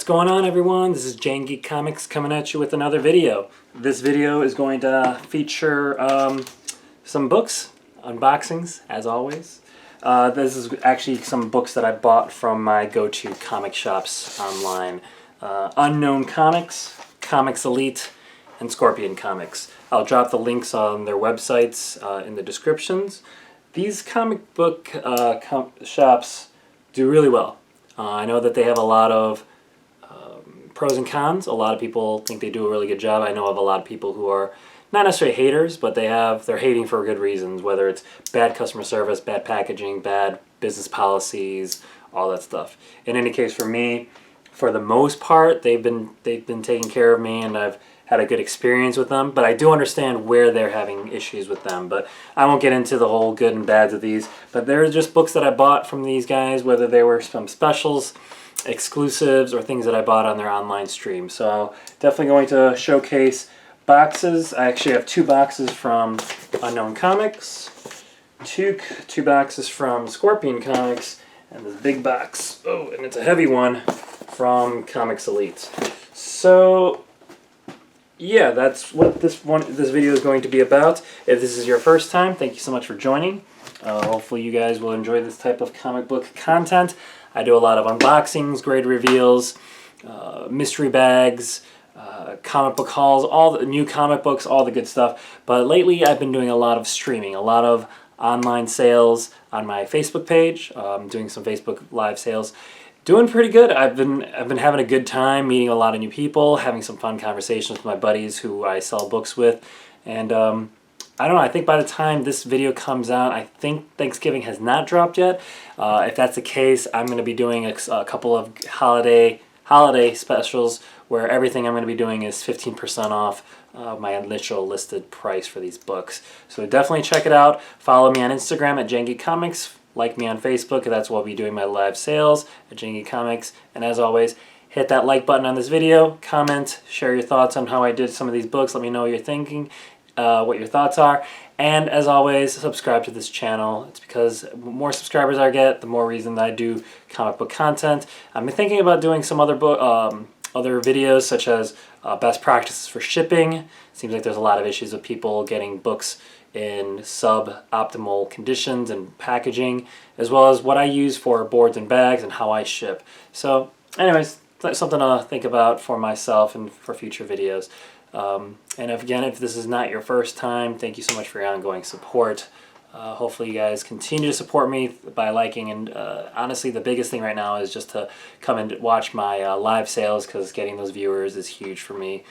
What's going on, everyone? This is Jane Geek Comics coming at you with another video. This video is going to feature some books, unboxings, as always. This is actually some books that I bought from my go-to comic shops online. Unknown Comics, Comics Elite, and Scorpion Comics. I'll drop the links on their websites in the descriptions. These comic book shops do really well. I know that they have a lot of pros and cons. A lot of people think they do a really good job. I know of a lot of people who are not necessarily haters, but they're hating for good reasons, whether it's bad customer service, bad packaging, bad business policies, all that stuff. In any case, for me, for the most part, they've been taking care of me, and I've had a good experience with them, but I do understand where they're having issues with them. But I won't get into the whole good and bads of these, but they're just books that I bought from these guys, whether they were some specials, exclusives, or things that I bought on their online stream. So definitely going to showcase boxes. I actually have 2 boxes from Unknown Comics, two boxes from Scorpion Comics, and this big box, oh, and it's a heavy one, from Comics Elite. So yeah, that's what this video is going to be about. If this is your first time, thank you so much for joining. Hopefully you guys will enjoy this type of comic book content. I do a lot of unboxings, grade reveals, mystery bags, comic book hauls, all the new comic books, all the good stuff. But lately I've been doing a lot of streaming, a lot of online sales on my Facebook page, doing some Facebook live sales. Doing pretty good. I've been having a good time, meeting a lot of new people, having some fun conversations with my buddies who I sell books with, and I don't know, I think by the time this video comes out, I think Thanksgiving has not dropped yet. If that's the case, I'm going to be doing a couple of holiday specials where everything I'm going to be doing is 15% off my initial listed price for these books. So definitely check it out. Follow me on Instagram at Jane Geek Comics. Like me on Facebook, that's where I'll be doing my live sales at Jane Geek Comics. And as always, hit that like button on this video, comment, share your thoughts on how I did some of these books. Let me know what you're thinking, what your thoughts are. And as always, subscribe to this channel. It's because the more subscribers I get, the more reason that I do comic book content. I'm thinking about doing some other videos, such as best practices for shipping. Seems like there's a lot of issues with people getting books in suboptimal conditions and packaging, as well as what I use for boards and bags and how I ship. So anyways, that's something to think about for myself and for future videos. And if this is not your first time, thank you so much for your ongoing support. Hopefully you guys continue to support me by liking, and honestly the biggest thing right now is just to come and watch my live sales, because getting those viewers is huge for me.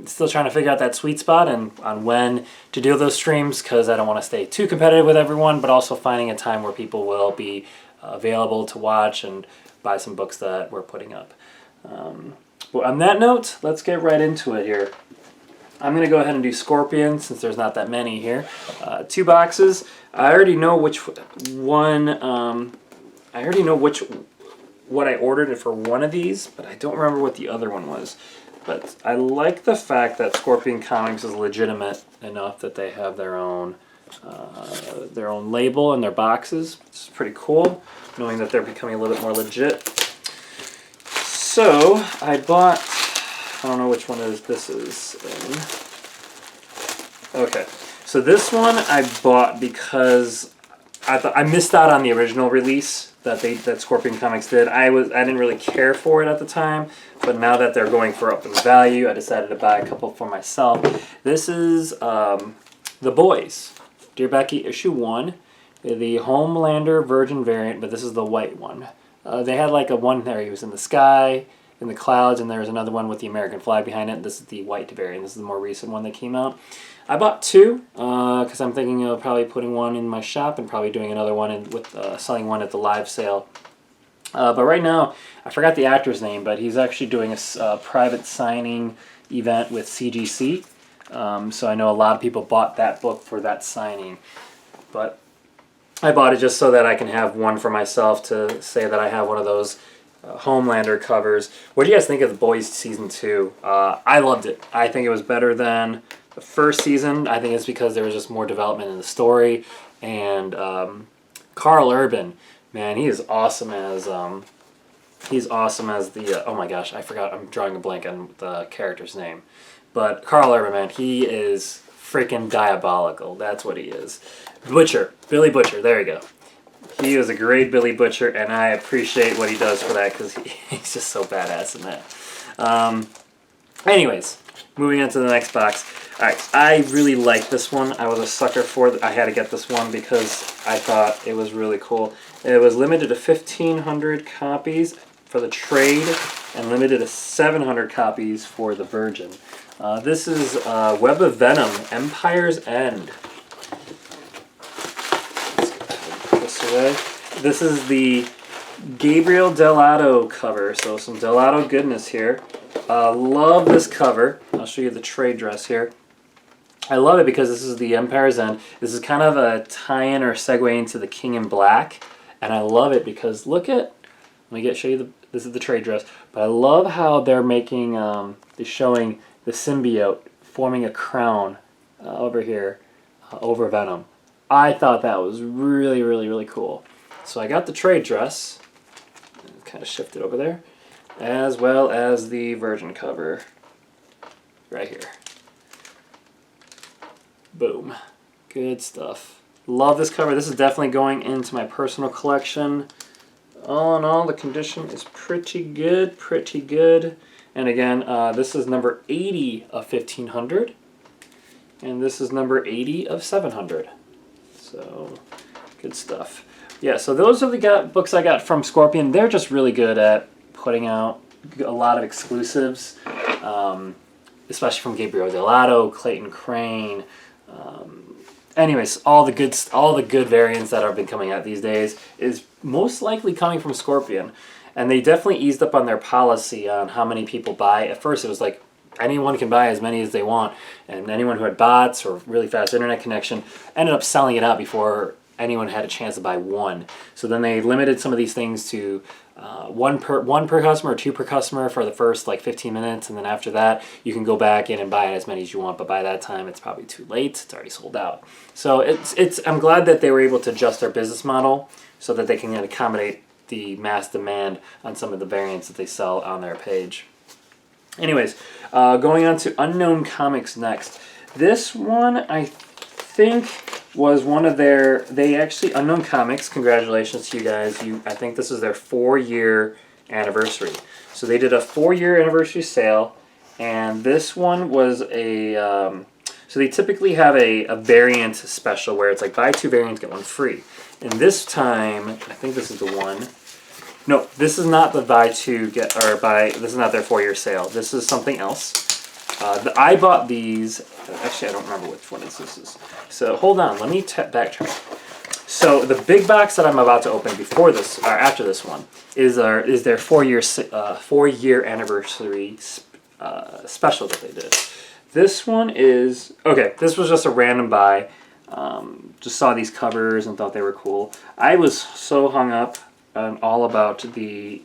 Still trying to figure out that sweet spot and on when to do those streams, because I don't want to stay too competitive with everyone, but also finding a time where people will be available to watch and buy some books that we're putting up. Well, on that note, let's get right into it here. I'm going to go ahead and do Scorpion, since there's not that many here. 2 boxes. I already know which one, what I ordered for one of these, but I don't remember what the other one was. But I like the fact that Scorpion Comics is legitimate enough that they have their own label in their boxes. It's pretty cool, knowing that they're becoming a little bit more legit. So I bought, I don't know which one this is in. Okay, so this one I bought because I missed out on the original release that Scorpion Comics did. I didn't really care for it at the time, but now that they're going for up in value, I decided to buy a couple for myself. This is The Boys, Dear Becky, issue 1, the Homelander Virgin variant, but this is the white one. They had like a one there, he was in the sky, in the clouds, and there's another one with the American flag behind it. This is the white variant. This is the more recent one that came out. I bought 2 because I'm thinking of probably putting one in my shop and probably doing another one selling one at the live sale. But right now, I forgot the actor's name, but he's actually doing a private signing event with CGC. So I know a lot of people bought that book for that signing. But I bought it just so that I can have one for myself to say that I have one of those Homelander covers. What do you guys think of The Boys Season 2? I loved it. I think it was better than the first season. I think it's because there was just more development in the story. And Karl Urban, man, he is awesome as He's awesome as the, oh my gosh, I forgot, I'm drawing a blank on the character's name. But Karl Urban, man, he is freaking diabolical. That's what he is. Butcher, Billy Butcher, there you go. He is a great Billy Butcher, and I appreciate what he does for that because he's just so badass in that. Anyways, moving on to the next box. Alright, I really like this one. I was a sucker for it. I had to get this one because I thought it was really cool. It was limited to 1,500 copies for the trade and limited to 700 copies for the Virgin. This is Web of Venom, Empire's End. Let's put this away. This is the Gabriel Dell'Otto cover, so some Dell'Otto goodness here. Love this cover. I'll show you the trade dress here. I love it because this is the Empire's End. This is kind of a tie-in or segue into the King in Black, and I love it because look at. Let me show you this is the trade dress, but I love how they're making they're showing the symbiote forming a crown over here over Venom. I thought that was really, really, really cool. So I got the trade dress, kind of shifted over there, as well as the Virgin cover right here. Boom. Good stuff. Love this cover. This is definitely going into my personal collection. All in all, the condition is pretty good, pretty good. And again, this is number 80 of 1,500. And this is number 80 of 700. So, good stuff. Yeah, so those are the books I got from Scorpion. They're just really good at putting out a lot of exclusives, especially from Gabriel Dell'Otto, Clayton Crane. Anyways, all the good variants that have been coming out these days is most likely coming from Scorpion, and they definitely eased up on their policy on how many people buy. At first, it was like anyone can buy as many as they want, and anyone who had bots or really fast internet connection ended up selling it out before anyone had a chance to buy one. So then they limited some of these things to one per customer or two per customer for the first like 15 minutes, and then after that you can go back in and buy as many as you want, but by that time it's probably too late. It's already sold out. So I'm glad that they were able to adjust their business model so that they can accommodate the mass demand on some of the variants that they sell on their page. Anyways, going on to Unknown Comics next. This one I think was one of their, Unknown Comics, congratulations to you guys. I think this is their 4-year anniversary. So they did a 4-year anniversary sale, and this one was a, so they typically have a variant special where it's like buy 2 variants, get 1 free. And this time, I think this is the one. No, this is not the this is not their 4-year sale. This is something else. I bought these, actually I don't remember which one this is. So hold on, let me backtrack. So the big box that I'm about to open before this, or after this one, is their 4-year anniversary special that they did. This one is, okay, this was just a random buy. Just saw these covers and thought they were cool. I was so hung up on all about the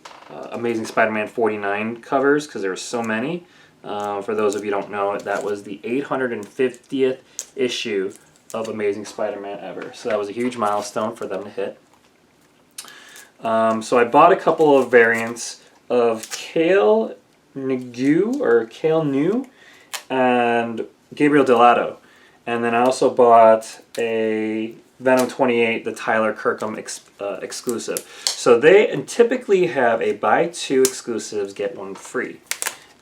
Amazing Spider-Man 49 covers because there were so many. For those of you who don't know, that was the 850th issue of Amazing Spider-Man ever. So that was a huge milestone for them to hit. So I bought a couple of variants of Cale New and Gabriel Dell'Otto. And then I also bought a Venom 28, the Tyler Kirkham exclusive. So they typically have a buy 2 exclusives, get 1 free.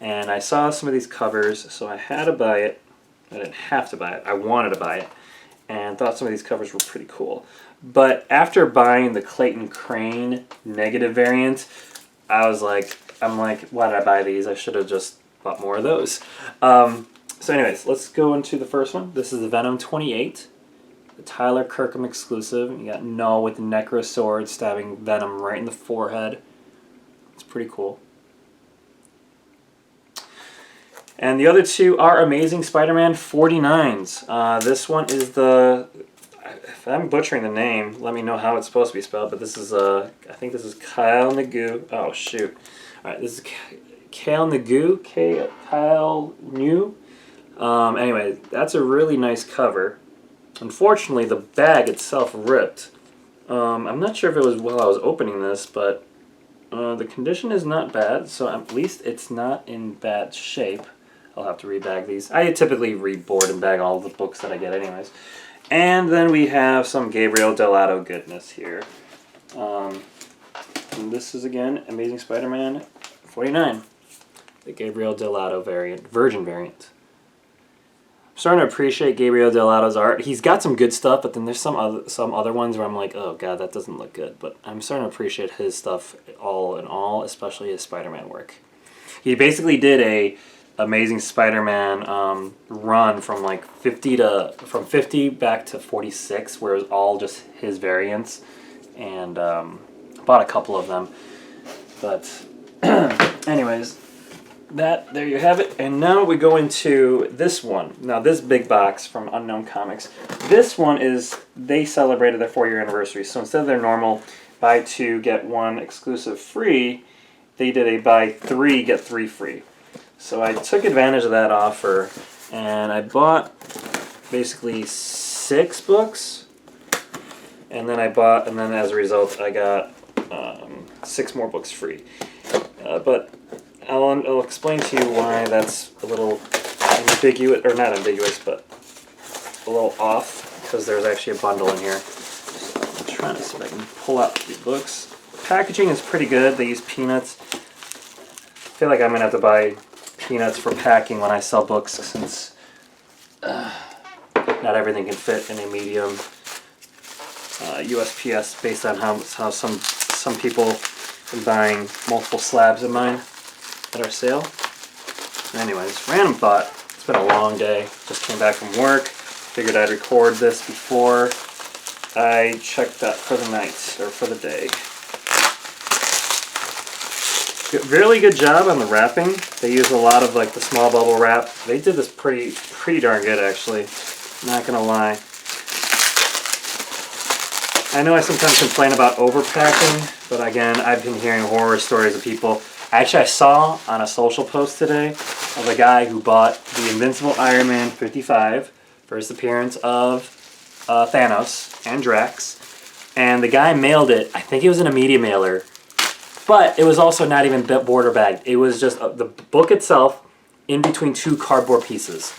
And I saw some of these covers, so I had to buy it. I didn't have to buy it. I wanted to buy it, and thought some of these covers were pretty cool. But after buying the Clayton Crane negative variant, I'm like, why did I buy these? I should have just bought more of those. So anyways, let's go into the first one. This is the Venom 28, the Tyler Kirkham exclusive. You got Null with the Necro Sword stabbing Venom right in the forehead. It's pretty cool. And the other two are Amazing Spider-Man 49s. This one is the, if I'm butchering the name, let me know how it's supposed to be spelled, but this is, I think this is Kyle Nagu. Oh, shoot. Alright, this is Kyle Nagu. Kyle New. Anyway, that's a really nice cover. Unfortunately, the bag itself ripped. I'm not sure if it was while I was opening this, but The condition is not bad, so at least it's not in bad shape. I'll have to rebag these. I typically reboard and bag all the books that I get anyways. And then we have some Gabriel Dell'Otto goodness here. And this is, again, Amazing Spider-Man 49. The Gabriel Dell'Otto variant, Virgin variant. I'm starting to appreciate Gabriel Dell'Otto's art. He's got some good stuff, but then there's some other ones where I'm like, oh god, that doesn't look good. But I'm starting to appreciate his stuff all in all, especially his Spider-Man work. He basically did a Amazing Spider-Man run from like 50 back to 46, where it was all just his variants, and bought a couple of them. But anyways. There you have it. And now we go into this one. Now this big box from Unknown Comics. This one is, they celebrated their 4-year anniversary. So instead of their normal buy 2, get 1 exclusive free, they did a buy 3, get 3 free. So I took advantage of that offer and I bought basically 6 books. And then as a result I got 6 more books free. But I'll explain to you why that's a little ambiguous, or not ambiguous, but a little off, because there's actually a bundle in here. So I'm trying to see if I can pull out the books. The packaging is pretty good. They use peanuts. I feel like I'm going to have to buy peanuts for packing when I sell books, since not everything can fit in a medium USPS, based on how some people are buying multiple slabs of mine at our sale. Anyways, random thought. It's been a long day. Just came back from work. Figured I'd record this before I checked out for the night, or for the day. Really good job on the wrapping. They use a lot of like the small bubble wrap. They did this pretty darn good, actually. Not gonna lie. I know I sometimes complain about overpacking, but again, I've been hearing horror stories of people. Actually, I saw on a social post today of a guy who bought the Invincible Iron Man 55, first appearance of Thanos and Drax, and the guy mailed it. I think it was in a media mailer, but it was also not even border bagged. It was just the book itself in between 2 cardboard pieces,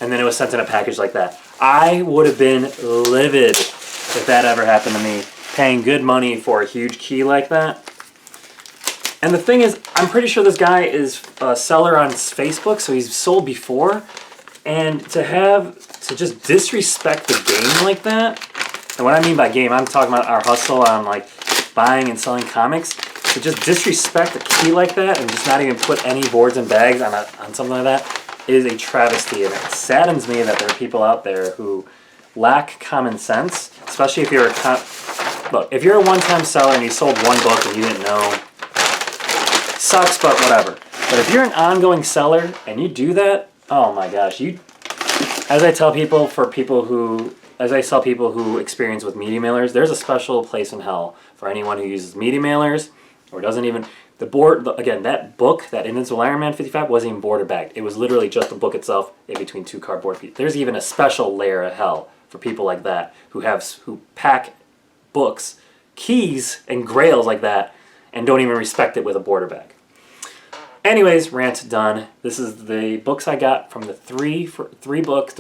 and then it was sent in a package like that. I would have been livid if that ever happened to me, paying good money for a huge key like that. And the thing is, I'm pretty sure this guy is a seller on Facebook, so he's sold before. And to just disrespect the game like that, and what I mean by game, I'm talking about our hustle on like buying and selling comics. To just disrespect a key like that and just not even put any boards and bags on something like that is a travesty. And it saddens me that there are people out there who lack common sense, especially if you're if you're a one-time seller and you sold 1 book and you didn't know. Sucks, but whatever. But if you're an ongoing seller and you do that, oh my gosh, as I sell people who experience with media mailers, there's a special place in hell for anyone who uses media mailers or doesn't even, again, that book, that Invincible Iron Man 55, wasn't even border bagged. It was literally just the book itself in between 2 cardboard pieces. There's even a special layer of hell for people like that who pack books, keys, and grails like that, and don't even respect it with a border bag. Anyways, rant done. This is the books I got from the 3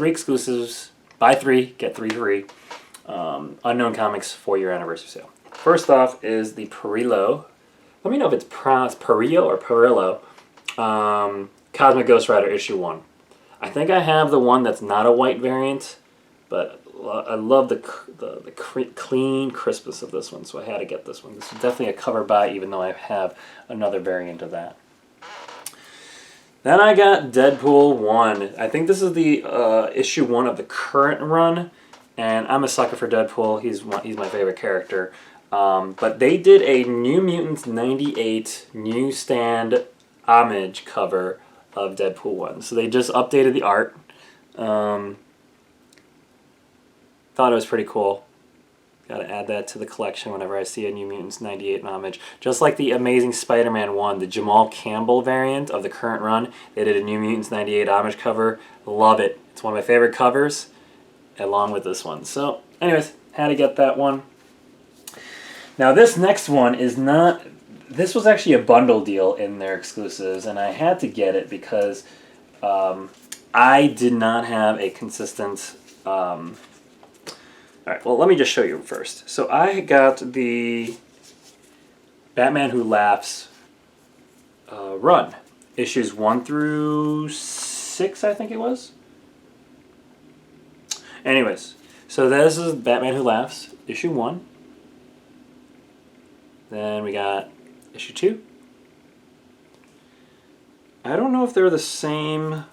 exclusives. Buy 3, get 3 free. Unknown Comics 4-year anniversary sale. First off is the Perillo. Let me know if it's pronounced Perillo or Perillo. Cosmic Ghost Rider issue 1. I think I have the one that's not a white variant, but I love the clean crispness of this one, so I had to get this one. This is definitely a cover buy, even though I have another variant of that. Then I got Deadpool 1. I think this is the issue 1 of the current run, and I'm a sucker for Deadpool. He's my favorite character. But they did a New Mutants 98 newsstand homage cover of Deadpool 1. So they just updated the art. Thought it was pretty cool. Gotta add that to the collection whenever I see a New Mutants 98 homage. Just like the Amazing Spider-Man 1, the Jamal Campbell variant of the current run, they did a New Mutants 98 homage cover. Love it. It's one of my favorite covers, along with this one. So, anyways, had to get that one. Now this next one is not this was actually a bundle deal in their exclusives, and I had to get it because I did not have a consistent... Alright, well, let me just show you first. So I got the Batman Who Laughs run. Issues 1 through 6, I think it was. Anyways, so this is Batman Who Laughs, issue 1. Then we got issue 2. I don't know if they're the same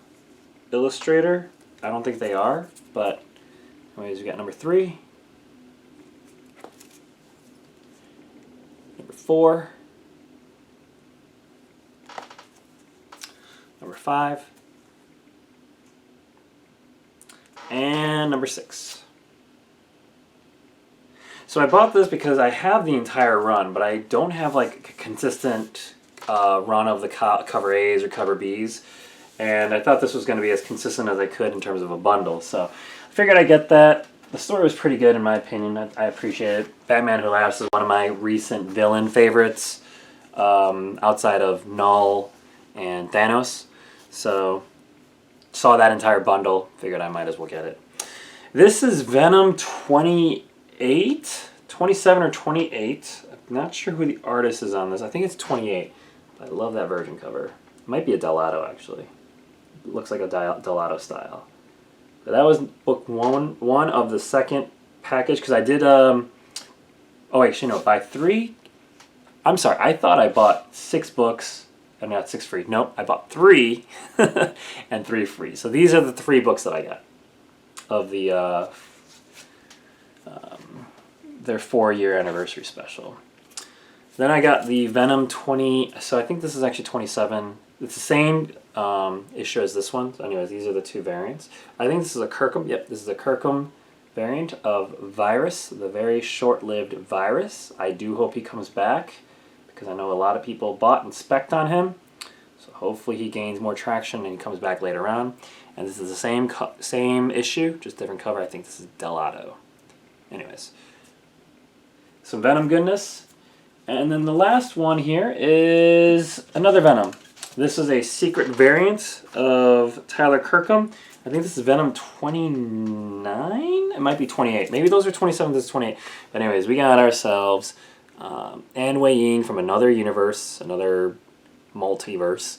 illustrator. I don't think they are, but anyways, we got number 3. Number 4. Number 5. And number 6. So I bought this because I have the entire run, but I don't have like a consistent run of the cover A's or cover B's. And I thought this was going to be as consistent as I could in terms of a bundle. So I figured I'd get that. The story was pretty good in my opinion. I appreciate it. Batman Who Laughs is one of my recent villain favorites outside of Null and Thanos. So saw that entire bundle. Figured I might as well get it. This is Venom 28, 27 or 28. I'm not sure who the artist is on this. I think it's 28. I love that version cover. It might be a Delato actually. It looks like a Delato style. But that was book one of the second package because I did oh actually no, buy 3. I'm sorry, I thought I bought 6 books and not 6 free. Nope, I bought 3 and 3 free. So these are the 3 books that I got of the their 4-year anniversary special. Then I got the Venom 20, so I think this is actually 27. It's the same issue as this one. So anyways, these are the 2 variants. I think this is a Kirkham. Yep, this is a Kirkham variant of Virus, the very short-lived Virus. I do hope he comes back because I know a lot of people bought and spec'd on him. So hopefully he gains more traction and he comes back later on. And this is the same issue, just different cover. I think this is Delato. Anyways, some Venom goodness. And then the last one here is another Venom. This is a secret variant of Tyler Kirkham. I think this is Venom 29? It might be 28. Maybe those are 27, this is 28. But anyways, we got ourselves Anne Wei Ying from another universe, another multiverse.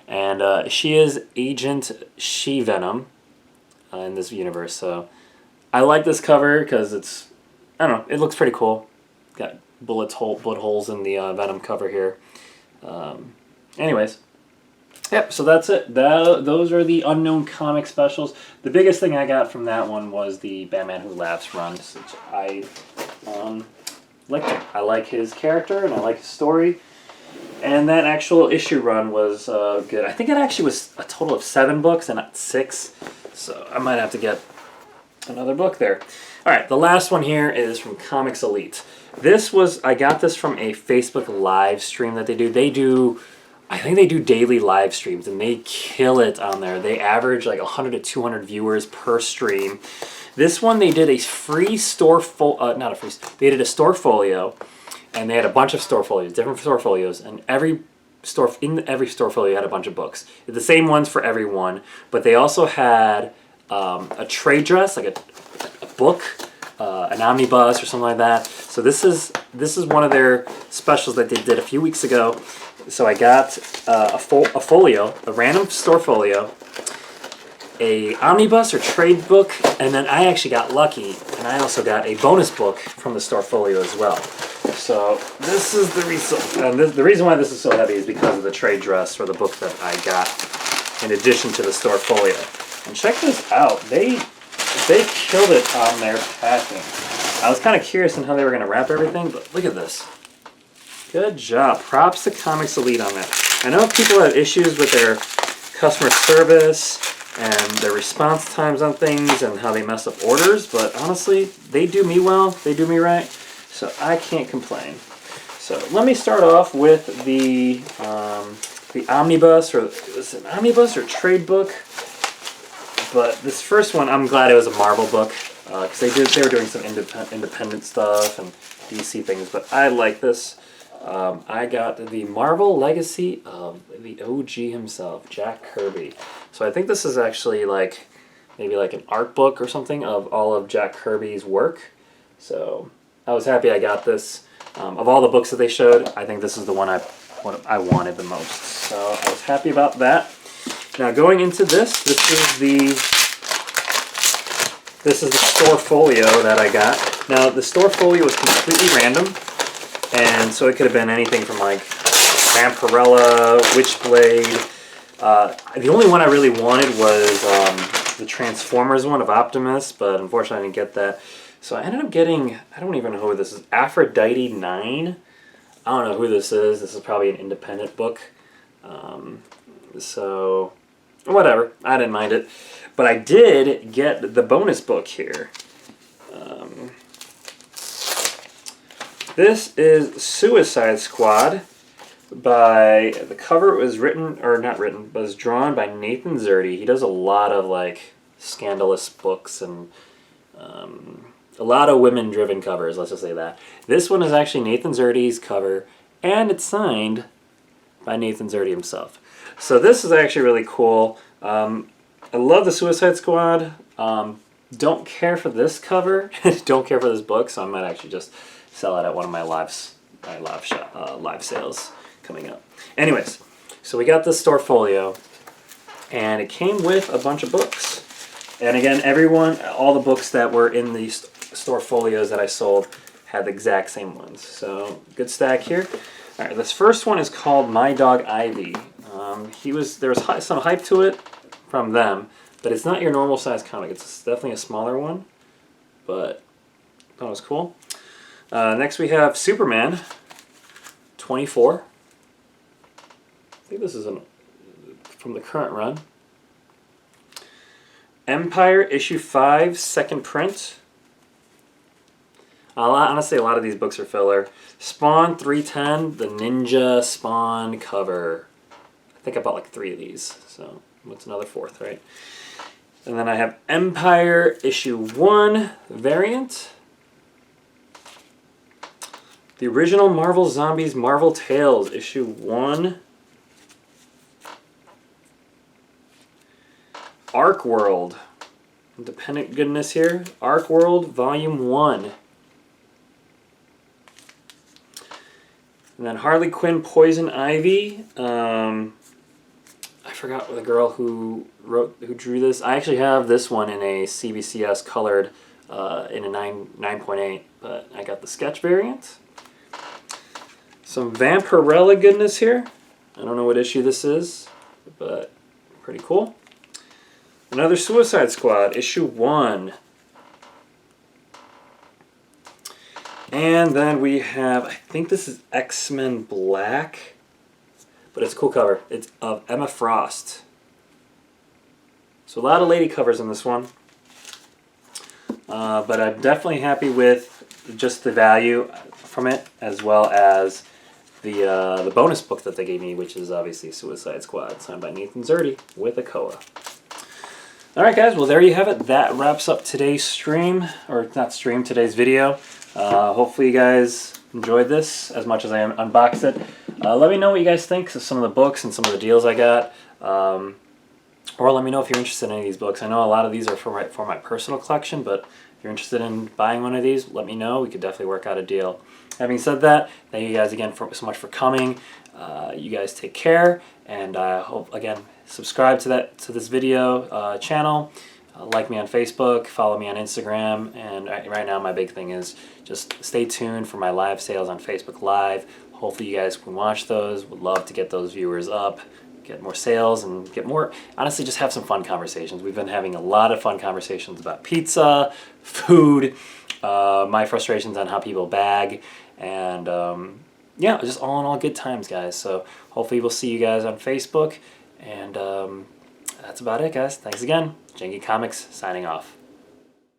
And she is Agent She-Venom in this universe. So I like this cover because it's, I don't know, it looks pretty cool. Got bullet holes in the Venom cover here. Anyways, yep, so that's it. Those are the Unknown Comic specials. The biggest thing I got from that one was the Batman Who Laughs run, which I liked him. I like his character and I like his story. And that actual issue run was good. I think it actually was a total of 7 books and not 6. So I might have to get another book there. Alright, the last one here is from Comics Elite. I got this from a Facebook live stream that they do. I think they do daily live streams and they kill it on there. They average like 100 to 200 viewers per stream. This one they did a free store they did a store folio, and they had a bunch of store folios, different store folios, and every store folio had a bunch of books. The same ones for every one, but they also had a trade dress, like a book, an omnibus or something like that. So this is one of their specials that they did a few weeks ago. So I got a folio, a random store folio, a omnibus or trade book, and then I actually got lucky, and I also got a bonus book from the store folio as well. So this is the reason. The reason why this is so heavy is because of the trade dress or the book that I got in addition to the store folio. And check this out. They killed it on their packing. I was kind of curious on how they were going to wrap everything, but look at this. Good job. Props to Comics Elite on that. I know people have issues with their customer service and their response times on things and how they mess up orders, but honestly, they do me well. They do me right. So I can't complain. So let me start off with the omnibus, or is it an omnibus or trade book? But this first one, I'm glad it was a Marvel book because they were doing some independent stuff and DC things. But I like this. I got the Marvel Legacy of the OG himself, Jack Kirby. So I think this is actually like maybe like an art book or something of all of Jack Kirby's work. So I was happy I got this. Of all the books that they showed, I think this is the one I wanted the most. So I was happy about that. Now going into this is the store folio that I got. Now the store folio was completely random, and so it could have been anything from like Vampirella, Witchblade. The only one I really wanted was the Transformers one of Optimus, but unfortunately I didn't get that. So I ended up getting, I don't even know who this is, Aphrodite 9. I don't know who this is. This is probably an independent book. So, whatever. I didn't mind it. But I did get the bonus book here. This is Suicide Squad. The cover was written, or not written, but was drawn by Nathan Zerdy. He does a lot of like scandalous books and a lot of women-driven covers, let's just say that. This one is actually Nathan Zerdy's cover, and it's signed by Nathan Zerdy himself. So this is actually really cool. I love the Suicide Squad. Don't care for this cover. Don't care for this book, so I might actually just sell it at one of my live sales coming up. Anyways, so we got this store folio, and it came with a bunch of books. And again, all the books that were in the store folios that I sold had the exact same ones. So good stack here. All right, this first one is called My Dog Ivy. There was some hype to it from them, but it's not your normal size comic. It's definitely a smaller one, but I thought it was cool. Next we have Superman 24. I think this is from the current run. Empire issue 5, second print. Honestly, a lot of these books are filler. Spawn 310, the Ninja Spawn cover. I think I bought like 3 of these, so what's another 4th, right? And then I have Empire issue 1 variant. The original Marvel Zombies Marvel Tales issue 1. Arc World. Independent goodness here. Arc World volume 1. And then Harley Quinn Poison Ivy. I forgot the girl who drew this. I actually have this one in a CBCS colored in a 9.8, but I got the sketch variant. Some Vampirella goodness here. I don't know what issue this is, but pretty cool. Another Suicide Squad, issue 1. And then we have, I think this is X-Men Black, but it's a cool cover. It's of Emma Frost. So a lot of lady covers in this one. But I'm definitely happy with just the value from it, as well as the bonus book that they gave me, which is obviously Suicide Squad, signed by Nathan Zerdy with a Koa. Alright guys, well there you have it. That wraps up today's stream, or not stream, today's video. Hopefully you guys enjoyed this as much as I unboxed it. Let me know what you guys think of some of the books and some of the deals I got. Or let me know if you're interested in any of these books. I know a lot of these are for my personal collection, but if you're interested in buying one of these, let me know. We could definitely work out a deal. Having said that, thank you guys again so much for coming. You guys take care, and I hope, again, subscribe to this video channel. Like me on Facebook, follow me on Instagram, and right now my big thing is just stay tuned for my live sales on Facebook Live. Hopefully you guys can watch those. Would love to get those viewers up, get more sales, and get more, honestly, just have some fun conversations. We've been having a lot of fun conversations about pizza, food, my frustrations on how people bag, and yeah, just all in all good times, guys. So hopefully we'll see you guys on Facebook, and that's about it, guys. Thanks again. Janky Comics signing off.